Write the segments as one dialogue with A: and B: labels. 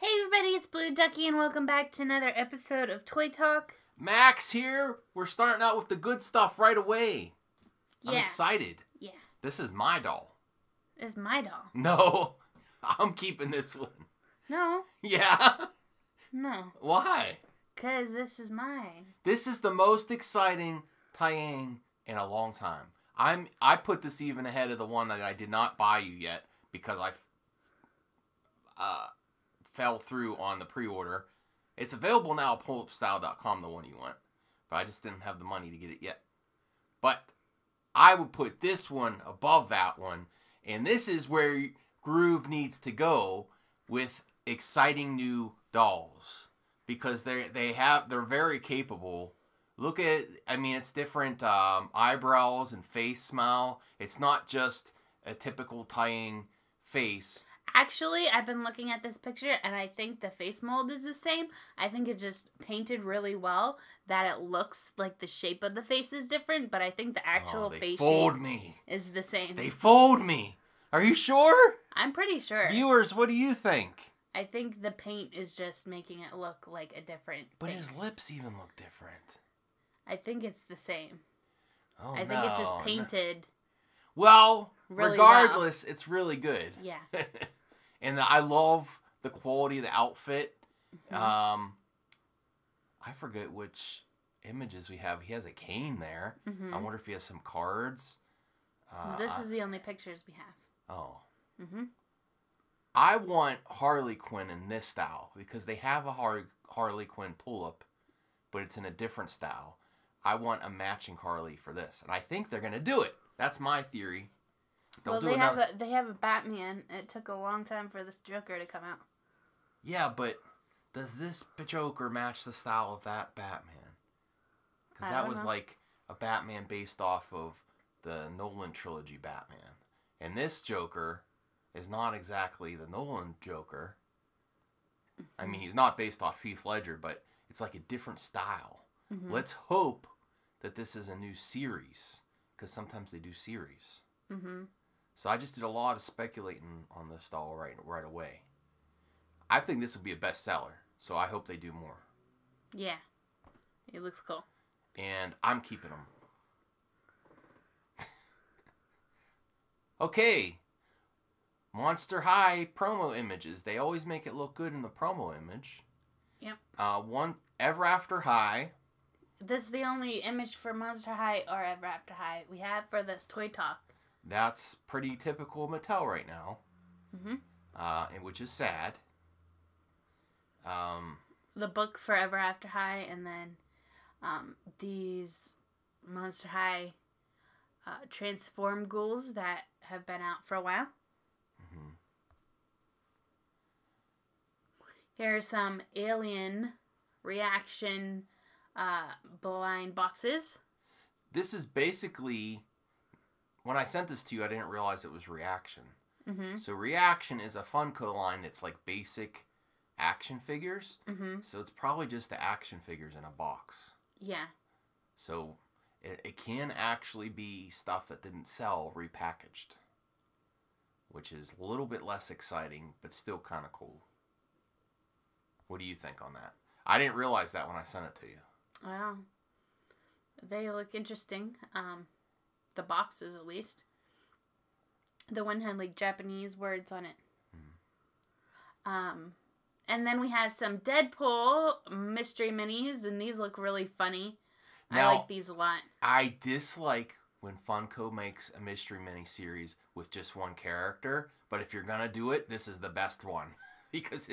A: Hey everybody, it's Blue Duckie and welcome back to another episode of Toy Talk.
B: Max here. We're starting out with the good stuff right away.
A: Yeah.
B: I'm excited.
A: Yeah.
B: This is my doll.
A: It's my doll.
B: No, I'm keeping this one.
A: No.
B: Yeah?
A: No.
B: Why?
A: Because this is mine.
B: This is the most exciting Taeyang in a long time. I put this even ahead of the one that I did not buy you yet because I fell through on the pre-order. It's available now at pullipstyle.com, the one you want. But I just didn't have the money to get it yet. But I would put this one above that one. And this is where Groove needs to go with exciting new dolls. Because they're very capable. Look at, it's different eyebrows and face smile. It's not just a typical Taeyang face.
A: Actually, I've been looking at this picture and I think the face mold is the same. I think it's just painted really well that it looks like the shape of the face is different, but I think the actual face shape is the same.
B: They fooled me. Are you sure?
A: I'm pretty sure.
B: Viewers, what do you think?
A: I think the paint is just making it look like a different
B: But
A: face.
B: his lips even look different.
A: I think it's the same.
B: Oh,
A: I think it's just painted.
B: Well,
A: really
B: regardless, it's really good.
A: Yeah.
B: And I love the quality of the outfit.
A: Mm-hmm.
B: I forget which images we have. He has a cane there.
A: Mm-hmm.
B: I wonder if he has some cards.
A: This is the only pictures we have.
B: Oh.
A: Mm-hmm.
B: I want Harley Quinn in this style because they have a Harley Quinn pull-up, but it's in a different style. I want a matching Harley for this, and I think they're going to do it. That's my theory.
A: They have a Batman. It took a long time for this Joker to come out.
B: Yeah, but does this Joker match the style of that Batman? Because that was like a Batman based off of the Nolan trilogy Batman. And this Joker is not exactly the Nolan Joker. I mean, he's not based off Heath Ledger, but it's like a different style. Mm-hmm. Let's hope that this is a new series, because sometimes they do series. Mm-hmm. So I just did a lot of speculating on this doll right away. I think this will be a bestseller, so I hope they do more.
A: Yeah, it looks cool.
B: And I'm keeping them. Okay. Monster High promo images. They always make it look good in the promo image.
A: Yep.
B: One Ever After High.
A: This is the only image for Monster High or Ever After High we have for this Toy Talk.
B: That's pretty typical Mattel right now.
A: Mm-hmm.
B: Which is sad.
A: The book for Ever After High, and then these Monster High transform ghouls that have been out for a while. Mm-hmm. Here are some alien reaction blind boxes.
B: This is basically, when I sent this to you, I didn't realize it was Reaction. Mm-hmm. So Reaction is a Funko line that's like basic action figures. Mm-hmm. So it's probably just the action figures in a box.
A: Yeah.
B: So it can actually be stuff that didn't sell repackaged, which is a little bit less exciting, but still kind of cool. What do you think on that? I didn't realize that when I sent it to you.
A: Wow. They look interesting. The boxes, at least. The one had, like, Japanese words on it. Mm. And then we have some Deadpool mystery minis, and these look really funny. Now, I like these a lot. I
B: dislike when Funko makes a mystery mini series with just one character, but if you're gonna do it, this is the best one. Because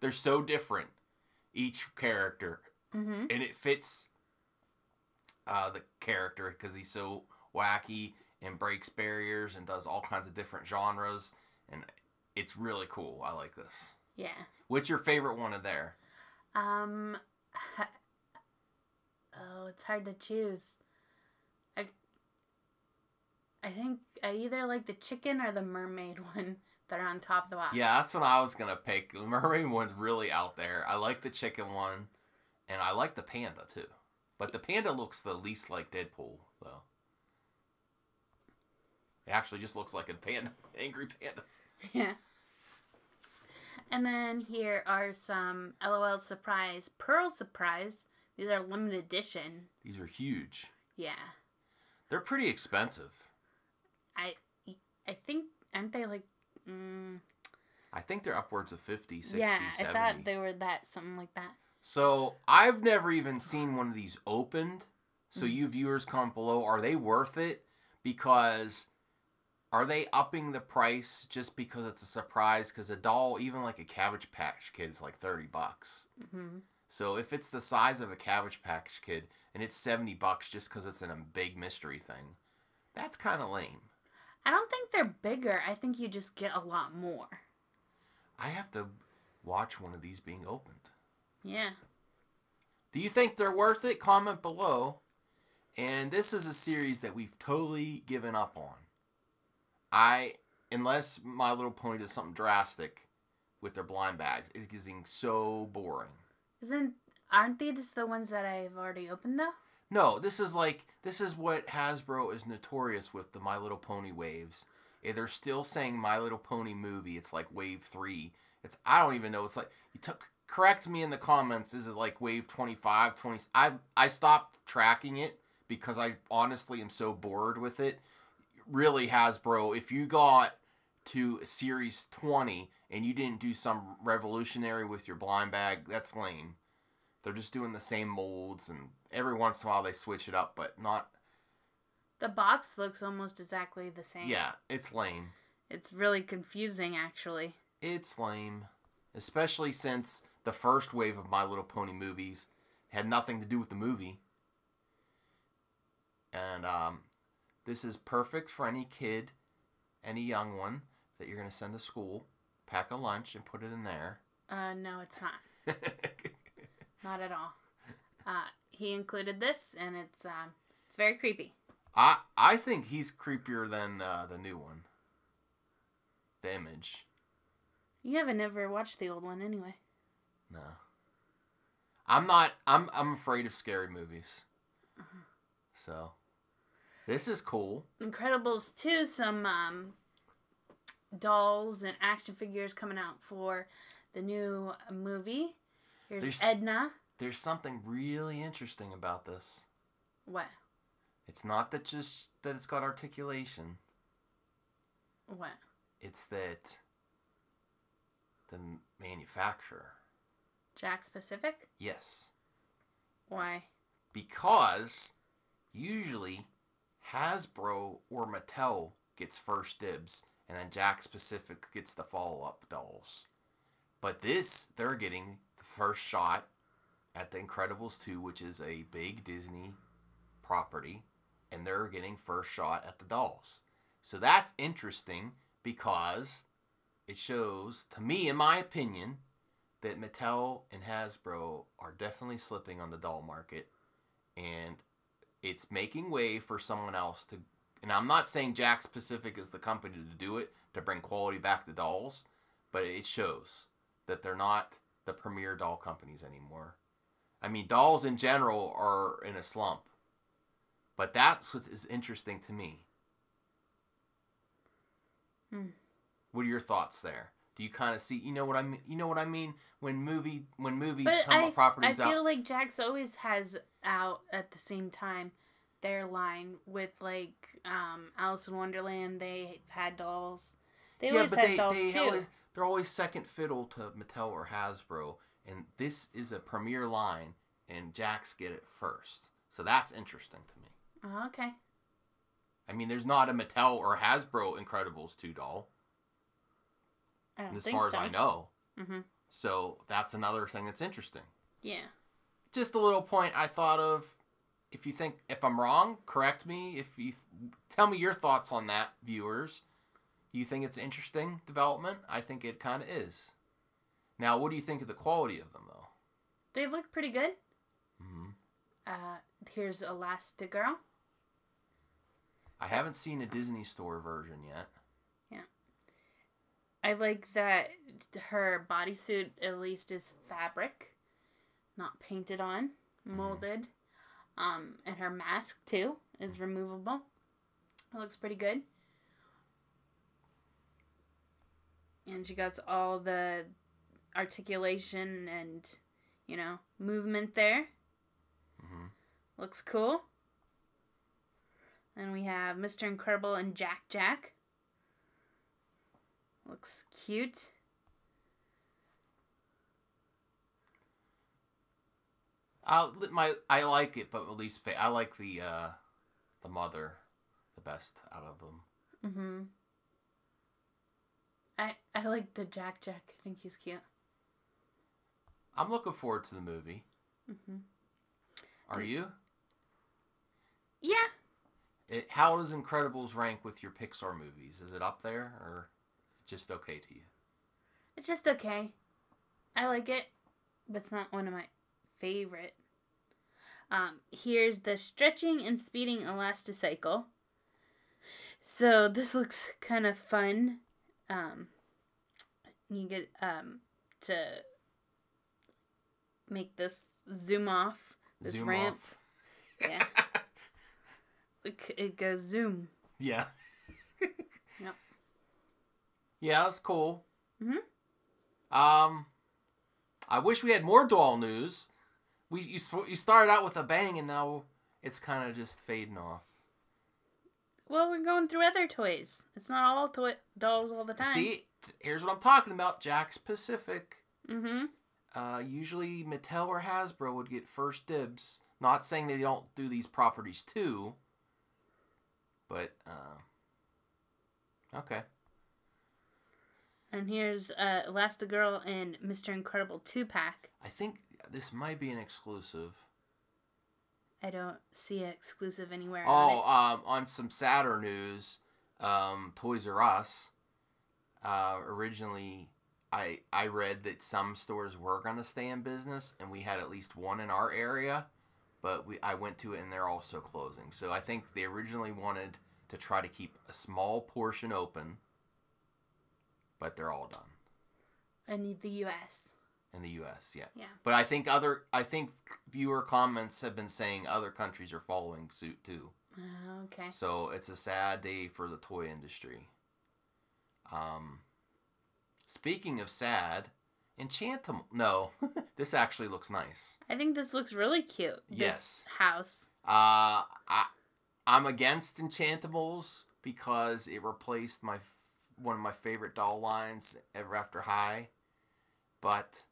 B: they're so different, each character. Mm-hmm. And it fits the character because he's so wacky and breaks barriers and does all kinds of different genres. And it's really cool. I like this.
A: Yeah.
B: What's your favorite one of there?
A: It's hard to choose. I think I either like the chicken or the mermaid one that are on top of the box.
B: Yeah, that's what I was going to pick. The mermaid one's really out there. I like the chicken one, and I like the panda, too. But the panda looks the least like Deadpool, though. It actually just looks like a panda, angry panda.
A: Yeah. And then here are some L.O.L. Surprise Pearl Surprise. These are limited edition.
B: These are huge.
A: Yeah.
B: They're pretty expensive.
A: I think, aren't they like...
B: I think they're upwards of 50, 60,
A: yeah,
B: 70.
A: I thought they were something like that.
B: So, I've never even seen one of these opened. So, you viewers, comment below, are they worth it? Because, are they upping the price just because it's a surprise? Because a doll, even like a Cabbage Patch Kid, is like $30.
A: Mm-hmm.
B: So, if it's the size of a Cabbage Patch Kid, and it's $70 just because it's in a big mystery thing, that's kind of lame.
A: I don't think they're bigger. I think you just get a lot more.
B: I have to watch one of these being opened.
A: Yeah.
B: Do you think they're worth it? Comment below. And this is a series that we've totally given up on. Unless My Little Pony does something drastic with their blind bags, it's getting so boring.
A: Aren't these the ones that I've already opened though?
B: No, this is what Hasbro is notorious with, the My Little Pony waves. They're still saying My Little Pony movie. It's like wave 3. I don't even know. It's like, correct me in the comments. Is it like wave 25, 20? I stopped tracking it because I honestly am so bored with it. Really, Hasbro, if you got to series 20 and you didn't do some revolutionary with your blind bag, that's lame. They're just doing the same molds, and every once in a while they switch it up, but not...
A: The box looks almost exactly the same.
B: Yeah, it's lame.
A: It's really confusing, actually.
B: It's lame. Especially since the first wave of My Little Pony movies had nothing to do with the movie. And this is perfect for any kid, any young one that you're going to send to school. Pack a lunch and put it in there.
A: No, it's not. Not at all. He included this, and it's very creepy.
B: I think he's creepier than the new one. The Image.
A: You haven't ever watched the old one anyway.
B: No. I'm afraid of scary movies.
A: Uh-huh.
B: So, this is cool.
A: Incredibles 2, some dolls and action figures coming out for the new movie. Here's Edna.
B: There's something really interesting about this.
A: What?
B: It's not that it's got articulation.
A: What?
B: It's that the manufacturer.
A: Jakks Pacific?
B: Yes.
A: Why?
B: Because usually Hasbro or Mattel gets first dibs, and then Jakks Pacific gets the follow-up dolls. But they're getting the first shot at The Incredibles 2, which is a big Disney property, and they're getting first shot at the dolls. So that's interesting because it shows, to me, in my opinion, that Mattel and Hasbro are definitely slipping on the doll market, and it's making way for someone else to... And I'm not saying Jakks Pacific is the company to do it, to bring quality back to dolls, but it shows that they're not the premier doll companies anymore. I mean, dolls in general are in a slump. But that's what is interesting to me. What are your thoughts there? Do you kind of see, you know what I mean? You know what I mean when movies come up, properties out.
A: I feel like Jakks always has out at the same time their line with like Alice in Wonderland. They had dolls. They always had dolls too.
B: They're always second fiddle to Mattel or Hasbro, and this is a premier line, and Jakks get it first. So that's interesting to me.
A: Oh, okay.
B: I mean, there's not a Mattel or Hasbro Incredibles 2 doll. As far as I know.
A: Mm-hmm.
B: So that's another thing that's interesting.
A: Yeah.
B: Just a little point I thought of. If I'm wrong, correct me. Tell me your thoughts on that, viewers. Do you think it's interesting development? I think it kind of is. Now, what do you think of the quality of them, though?
A: They look pretty good.
B: Mm-hmm.
A: Here's Elastigirl.
B: I haven't seen a Disney Store version yet.
A: Yeah. I like that her bodysuit at least is fabric, not painted on, molded. Mm-hmm. And her mask, too, is removable. It looks pretty good. And she got all the articulation and, movement there.
B: Mm-hmm.
A: Looks cool. And we have Mr. Incredible and Jack Jack. Looks cute.
B: I like it, but at least I like the mother the best out of them.
A: Mm-hmm. I like the Jack Jack. I think he's cute.
B: I'm looking forward to the movie.
A: Mm-hmm.
B: Are you?
A: Yeah.
B: How does Incredibles rank with your Pixar movies? Is it up there, or just okay to you?
A: It's just okay. I like it, but it's not one of my favorite. Here's the stretching and speeding elasticycle. So this looks kind of fun. You get to make this zoom off this
B: zoom
A: ramp.
B: Off.
A: Yeah. It goes zoom.
B: Yeah.
A: Yep.
B: Yeah, that's cool.
A: Mhm.
B: I wish we had more doll news. You started out with a bang, and now it's kind of just fading off.
A: Well, we're going through other toys. It's not all dolls all the time.
B: See, here's what I'm talking about. Jakks Pacific.
A: Mm-hmm.
B: Usually Mattel or Hasbro would get first dibs. Not saying they don't do these properties too. But, okay.
A: And here's Elastigirl and Mr. Incredible 2-pack.
B: I think this might be an exclusive.
A: I don't see an exclusive anywhere.
B: On some sadder news, Toys R Us. Originally, I read that some stores were going to stay in business, and we had at least one in our area, but I went to it and they're also closing. So I think they originally wanted to try to keep a small portion open, but they're all done.
A: In the U.S.
B: In the U.S., yeah.
A: Yeah.
B: But I think viewer comments have been saying other countries are following suit too.
A: Okay.
B: So it's a sad day for the toy industry. Speaking of sad, Enchantimals. No, this actually looks nice.
A: I think this looks really cute.
B: Yes.
A: This house.
B: I'm against Enchantimals because it replaced one of my favorite doll lines, Ever After High. But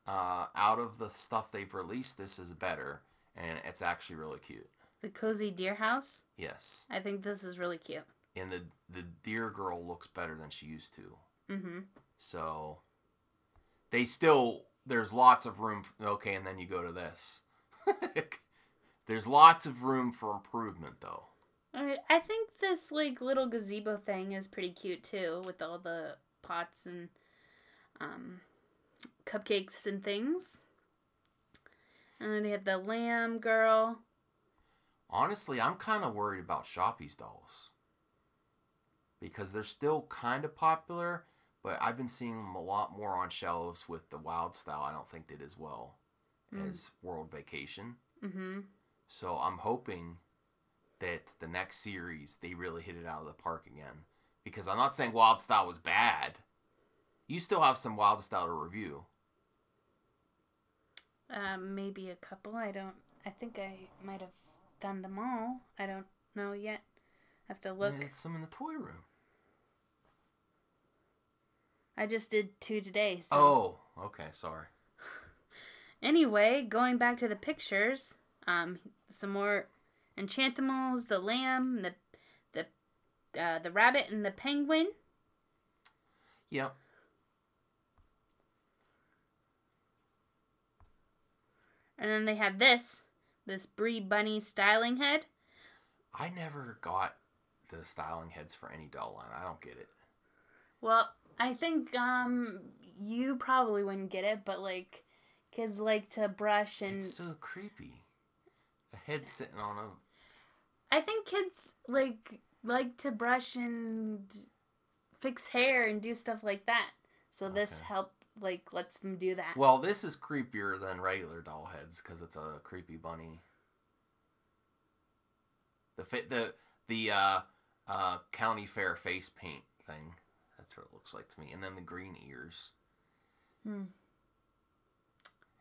B: out of the stuff they've released, this is better, and it's actually really cute.
A: The Cozy Deer House?
B: Yes.
A: I think this is really cute.
B: And the deer girl looks better than she used to.
A: Mm-hmm.
B: So, there's lots of room. Okay, and then you go to this. There's lots of room for improvement, though.
A: I think this, little gazebo thing is pretty cute, too, with all the pots and cupcakes and things. And then they have the lamb girl.
B: Honestly, I'm kind of worried about Shoppies dolls. Because they're still kind of popular, but I've been seeing them a lot more on shelves with the Wild Style. I don't think did as well as World Vacation.
A: Mm-hmm.
B: So I'm hoping that the next series, they really hit it out of the park again. Because I'm not saying Wild Style was bad. You still have some Wild Style to review.
A: Maybe a couple. I think I might have done them all. I don't know yet. I have to look.
B: There's some in the toy room.
A: I just did 2 today. So.
B: Oh, okay. Sorry.
A: Anyway, going back to the pictures, some more Enchantimals, the lamb, the rabbit, and the penguin.
B: Yep.
A: And then they have this Brie Bunny styling head.
B: I never got the styling heads for any doll line. I don't get it.
A: Well, I think you probably wouldn't get it, but kids like to brush and.
B: It's so creepy. A head sitting on a.
A: I think kids like to brush and fix hair and do stuff like that. So this lets them do that.
B: Well, this is creepier than regular doll heads because it's a creepy bunny. The county fair face paint thing. That's what it looks like to me. And then the green ears.
A: Hmm.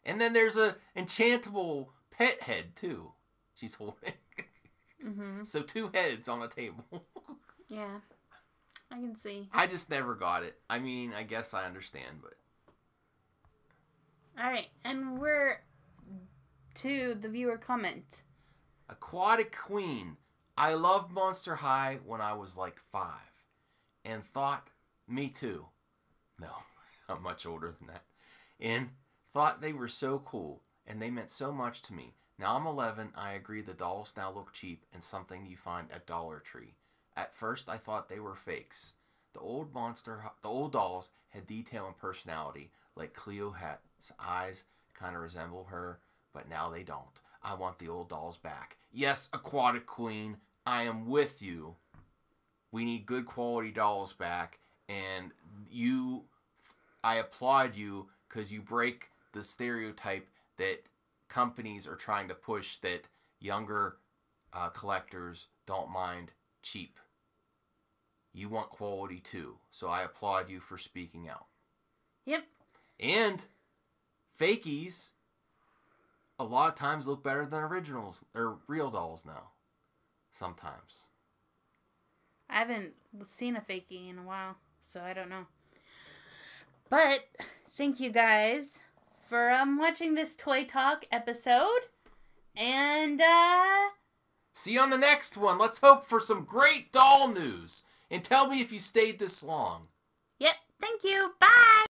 B: And then there's a enchantable pet head, too. She's holding.
A: Mm-hmm.
B: So 2 heads on a table.
A: Yeah. I can see.
B: I just never got it. I mean, I guess I understand, but...
A: Alright, and we're to the viewer comment.
B: Aquatic Queen. I loved Monster High when I was like 5. And thought, me too. No, I'm much older than that. And thought they were so cool. And they meant so much to me. Now I'm 11. I agree the dolls now look cheap and something you find at Dollar Tree. At first I thought they were fakes. The old dolls had detail and personality. Like Cleo's eyes kind of resemble her. But now they don't. I want the old dolls back. Yes, Aquatic Queen, I am with you. We need good quality dolls back. And I applaud you because you break the stereotype that companies are trying to push that younger collectors don't mind cheap. You want quality too. So I applaud you for speaking out.
A: Yep.
B: And fakies a lot of times look better than originals or real dolls now. Sometimes.
A: I haven't seen a fakie in a while, so I don't know. But thank you guys for watching this Toy Talk episode. And
B: see you on the next one. Let's hope for some great doll news. And tell me if you stayed this long.
A: Yep. Thank you. Bye.